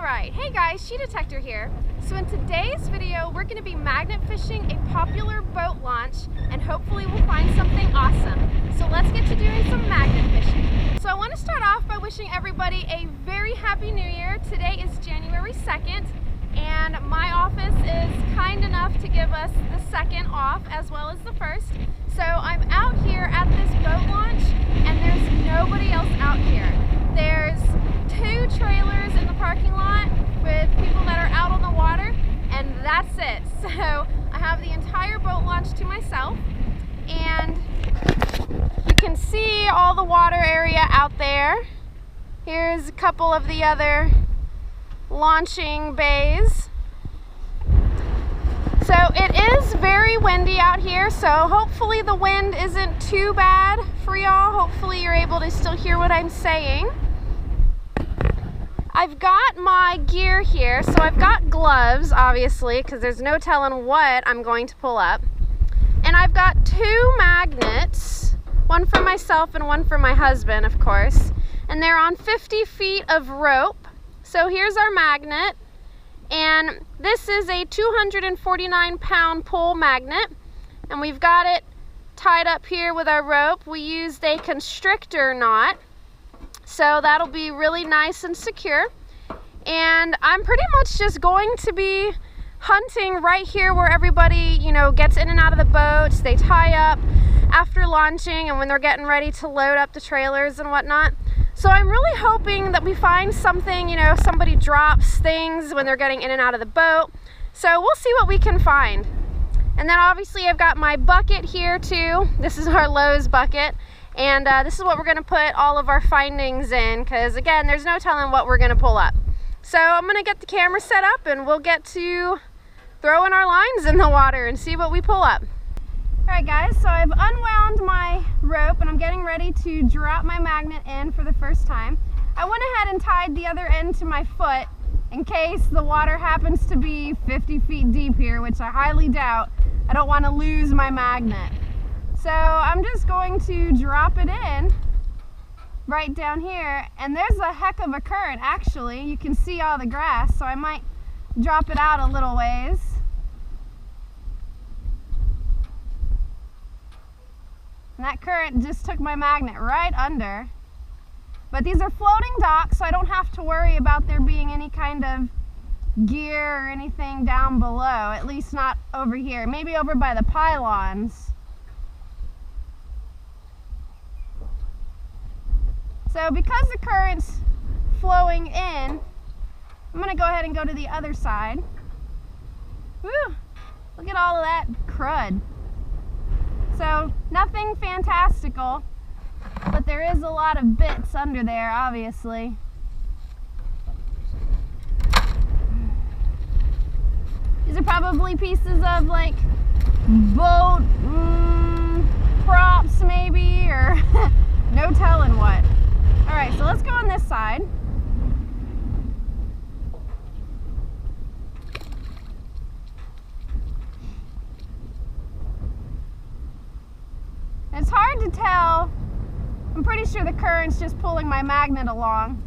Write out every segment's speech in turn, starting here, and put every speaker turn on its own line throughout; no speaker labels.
right. Hey guys, She Detector here. So in today's video, we're going to be magnet fishing a popular boat launch, and hopefully we'll find something awesome. So let's get to doing some magnet fishing. So I want to start off by wishing everybody a very happy new year. Today is January 2nd, and my office is kind enough to give us the 2nd off as well as the 1st. So I'm out here at this boat launch, and there's nobody else out here. There's 2 trailers in the parking lot with people that are out on the water, and that's it. So I have the entire boat launch to myself, and you can see all the water area out there. Here's a couple of the other launching bays. So it is very windy out here, so hopefully the wind isn't too bad for y'all. Hopefully you're able to still hear what I'm saying. I've got my gear here, so I've got gloves, obviously, because there's no telling what I'm going to pull up. And I've got 2 magnets, one for myself and one for my husband, of course. And they're on 50 feet of rope. So here's our magnet. And this is a 249-pound pole magnet. And we've got it tied up here with our rope. We used a constrictor knot. So that'll be really nice and secure. And I'm pretty much just going to be hunting right here where everybody, gets in and out of the boats. They tie up after launching and when they're getting ready to load up the trailers and whatnot. So I'm really hoping that we find something, somebody drops things when they're getting in and out of the boat. So we'll see what we can find. And then obviously I've got my bucket here too. This is our Lowe's bucket. And this is what we're going to put all of our findings in, because again, there's no telling what we're going to pull up. So I'm going to get the camera set up and we'll get to throwing our lines in the water and see what we pull up. Alright guys, so I've unwound my rope and I'm getting ready to drop my magnet in for the first time. I went ahead and tied the other end to my foot in case the water happens to be 50 feet deep here, which I highly doubt. I don't want to lose my magnet. So I'm just going to drop it in right down here, and there's a heck of a current actually. You can see all the grass, so I might drop it out a little ways. And that current just took my magnet right under. But these are floating docks, so I don't have to worry about there being any kind of gear or anything down below, at least not over here. Maybe over by the pylons. So because the current's flowing in, I'm going to go ahead and go to the other side. Woo! Look at all of that crud. So nothing fantastical, but there is a lot of bits under there, obviously. These are probably pieces of like boat props maybe, or no telling what. Alright, so let's go on this side. It's hard to tell. I'm pretty sure the current's just pulling my magnet along.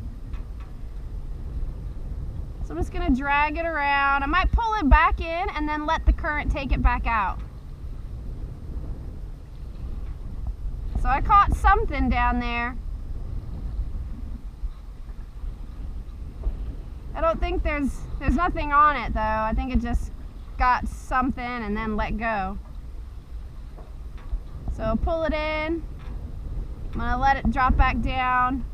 So I'm just going to drag it around. I might pull it back in and then let the current take it back out. So I caught something down there. I don't think there's nothing on it though. I think it just got something and then let go. So pull it in. I'm gonna let it drop back down.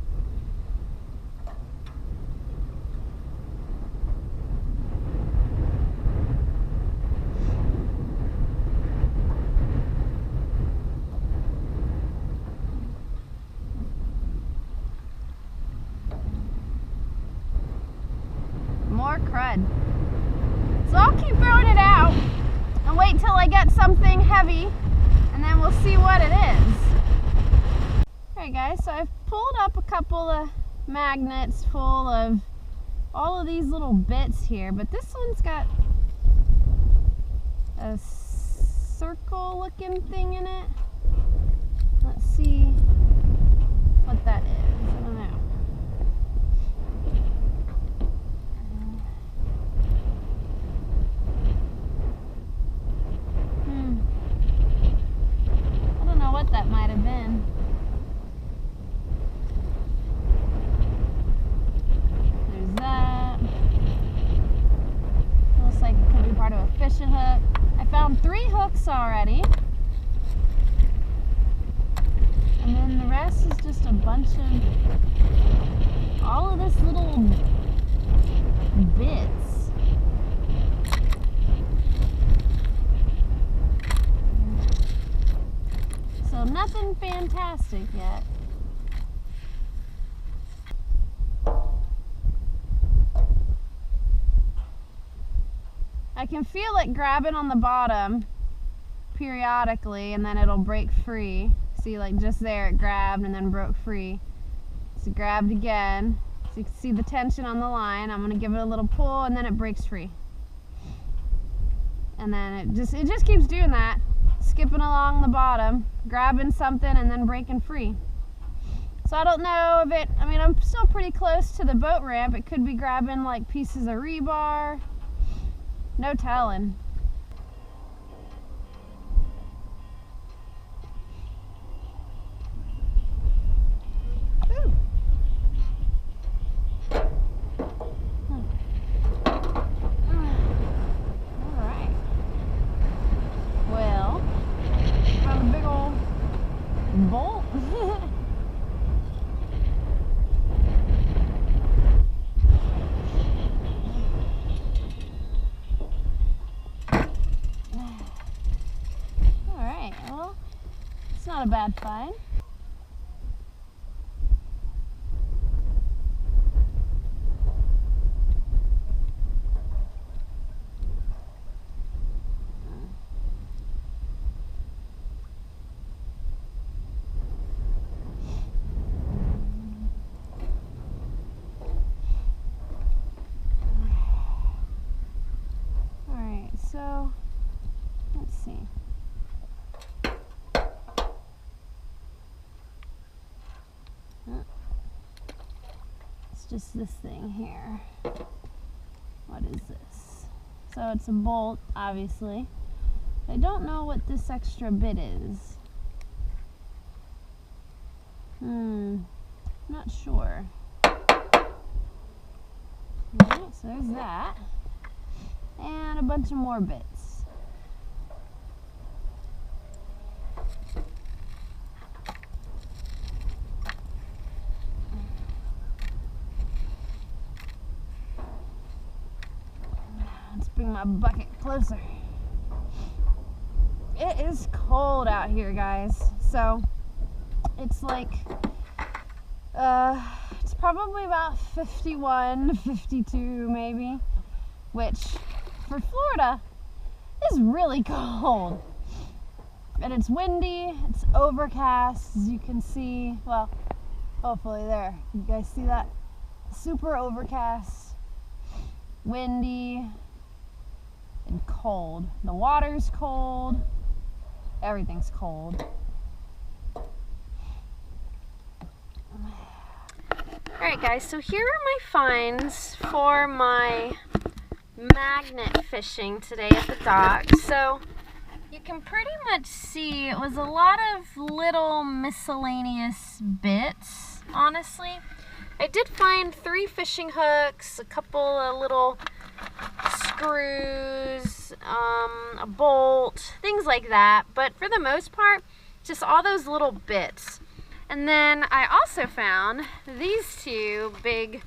More crud. So I'll keep throwing it out and wait till I get something heavy, and then we'll see what it is. Alright guys, so I've pulled up a couple of magnets full of all of these little bits here, but this one's got a circle looking thing in it. Let's see what that is. I don't know. found 3 hooks already. And then the rest is just a bunch of all of this little bits. So nothing fantastic yet. I can feel it grabbing on the bottom periodically, and then it'll break free. See, like just there it grabbed and then broke free. So it grabbed again. So you can see the tension on the line. I'm going to give it a little pull and then it breaks free. And then it just keeps doing that. Skipping along the bottom, grabbing something and then breaking free. So I don't know if it, I mean, I'm still pretty close to the boat ramp. It could be grabbing like pieces of rebar. No telling. Bolt. Alright, well, it's not a bad find. So, let's see. It's just this thing here. What is this? So it's a bolt, obviously. I don't know what this extra bit is. Not sure. Alright, so there's that. And a bunch of more bits. Let's bring my bucket closer. It is cold out here, guys. So it's like, it's probably about 51, 52 maybe, which for Florida is really cold. And it's windy, it's overcast, as you can see. Well, hopefully there. You guys see that? Super overcast, windy, and cold. The water's cold. Everything's cold. Alright guys, so here are my finds for my magnet fishing today at the dock. So you can pretty much see it was a lot of little miscellaneous bits, honestly. I did find 3 fishing hooks, a couple of little screws, a bolt, things like that, but for the most part, just all those little bits. And then I also found these 2 big,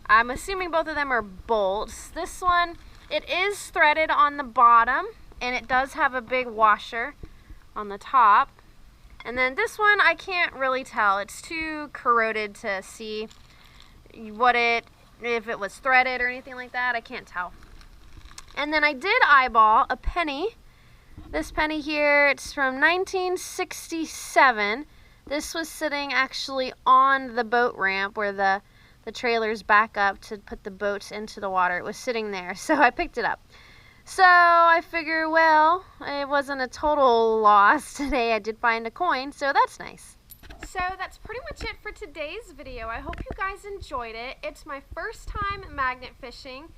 I'm assuming both of them are bolts. This one, it is threaded on the bottom, and it does have a big washer on the top. And then this one, I can't really tell. It's too corroded to see if it was threaded or anything like that. I can't tell. And then I did eyeball a penny. This penny here, it's from 1967. This was sitting actually on the boat ramp where the trailers back up to put the boats into the water. It was sitting there, so I picked it up. So I figure, well, it wasn't a total loss today. I did find a coin, so that's nice. So that's pretty much it for today's video. I hope you guys enjoyed it. It's my first time magnet fishing,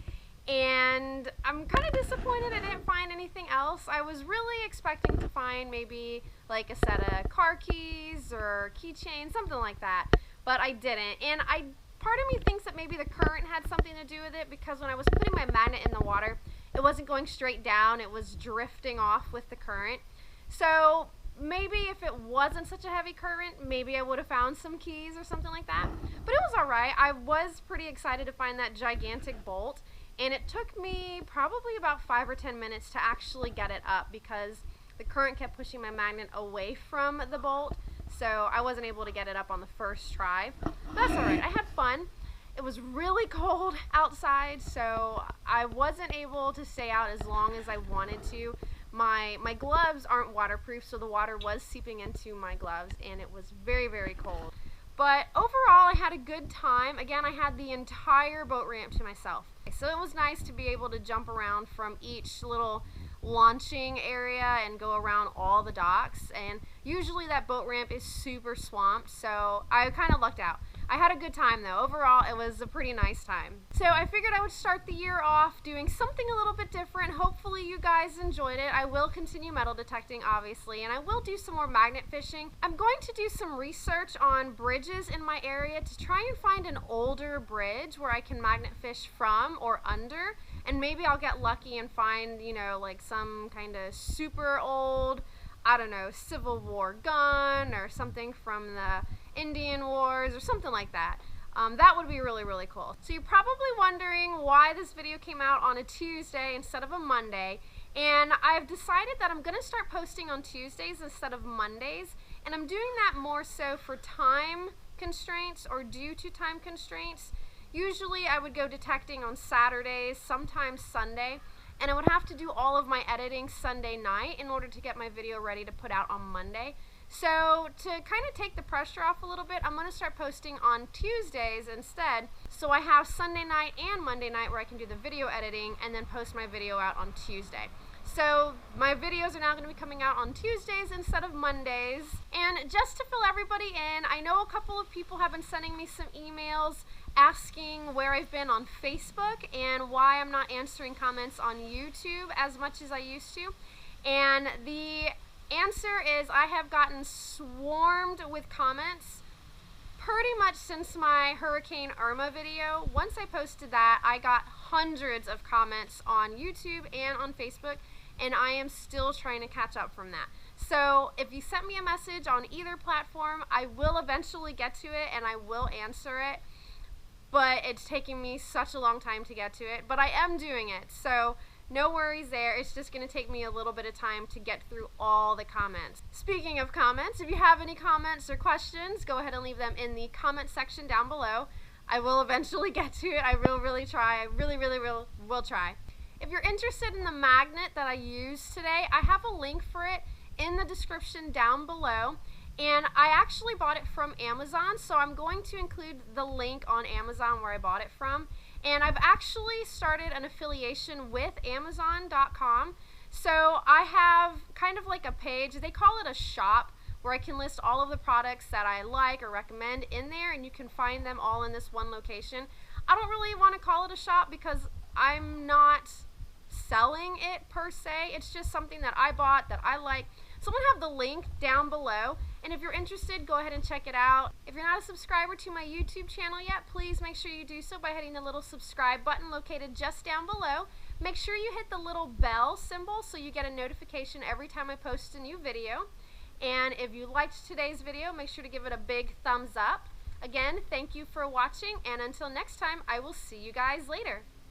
and I'm kind of disappointed I didn't find anything else. I was really expecting to find maybe like a set of car keys or keychain, something like that, but I didn't. And part of me thinks that maybe the current had something to do with it, because when I was putting my magnet in the water, it wasn't going straight down, it was drifting off with the current. So maybe if it wasn't such a heavy current, maybe I would have found some keys or something like that. But it was all right. I was pretty excited to find that gigantic bolt, and it took me probably about 5 or 10 minutes to actually get it up because the current kept pushing my magnet away from the bolt, so I wasn't able to get it up on the first try. But that's all right. I had fun. It was really cold outside, so I wasn't able to stay out as long as I wanted to. My gloves aren't waterproof, so the water was seeping into my gloves, and it was very, very cold. But overall, I had a good time. Again, I had the entire boat ramp to myself. So it was nice to be able to jump around from each little launching area and go around all the docks. And usually that boat ramp is super swamped, so I kind of lucked out. I had a good time though. Overall, it was a pretty nice time. So I figured I would start the year off doing something a little bit different. Hopefully you guys enjoyed it. I will continue metal detecting, obviously, and I will do some more magnet fishing. I'm going to do some research on bridges in my area to try and find an older bridge where I can magnet fish from or under, and maybe I'll get lucky and find, you know, like some kind of super old, I don't know, Civil War gun or something from the Indian Wars or something like that. That would be really, really cool. So you're probably wondering why this video came out on a Tuesday instead of a Monday, and I've decided that I'm going to start posting on Tuesdays instead of Mondays, and I'm doing that more so for time constraints or due to time constraints. Usually I would go detecting on Saturdays, sometimes Sunday, and I would have to do all of my editing Sunday night in order to get my video ready to put out on Monday. So to kind of take the pressure off a little bit, I'm going to start posting on Tuesdays instead. So I have Sunday night and Monday night where I can do the video editing and then post my video out on Tuesday. So my videos are now going to be coming out on Tuesdays instead of Mondays. And just to fill everybody in, I know a couple of people have been sending me some emails asking where I've been on Facebook and why I'm not answering comments on YouTube as much as I used to. And the answer is I have gotten swarmed with comments pretty much since my Hurricane Irma video. Once I posted that, I got hundreds of comments on YouTube and on Facebook, and I am still trying to catch up from that. So if you sent me a message on either platform, I will eventually get to it and I will answer it, but it's taking me such a long time to get to it, but I am doing it. So no worries there. It's just going to take me a little bit of time to get through all the comments. Speaking of comments, if you have any comments or questions, go ahead and leave them in the comment section down below. I will eventually get to it. I will really try. I really will try. If you're interested in the magnet that I used today, I have a link for it in the description down below. And I actually bought it from Amazon, so I'm going to include the link on Amazon where I bought it from. And I've actually started an affiliation with Amazon.com. So I have kind of like a page, they call it a shop, where I can list all of the products that I like or recommend in there, and you can find them all in this one location. I don't really want to call it a shop because I'm not selling it per se. It's just something that I bought that I like. So I'm going to have the link down below, and if you're interested, go ahead and check it out. If you're not a subscriber to my YouTube channel yet, please make sure you do so by hitting the little subscribe button located just down below. Make sure you hit the little bell symbol so you get a notification every time I post a new video. And if you liked today's video, make sure to give it a big thumbs up. Again, thank you for watching, and until next time, I will see you guys later.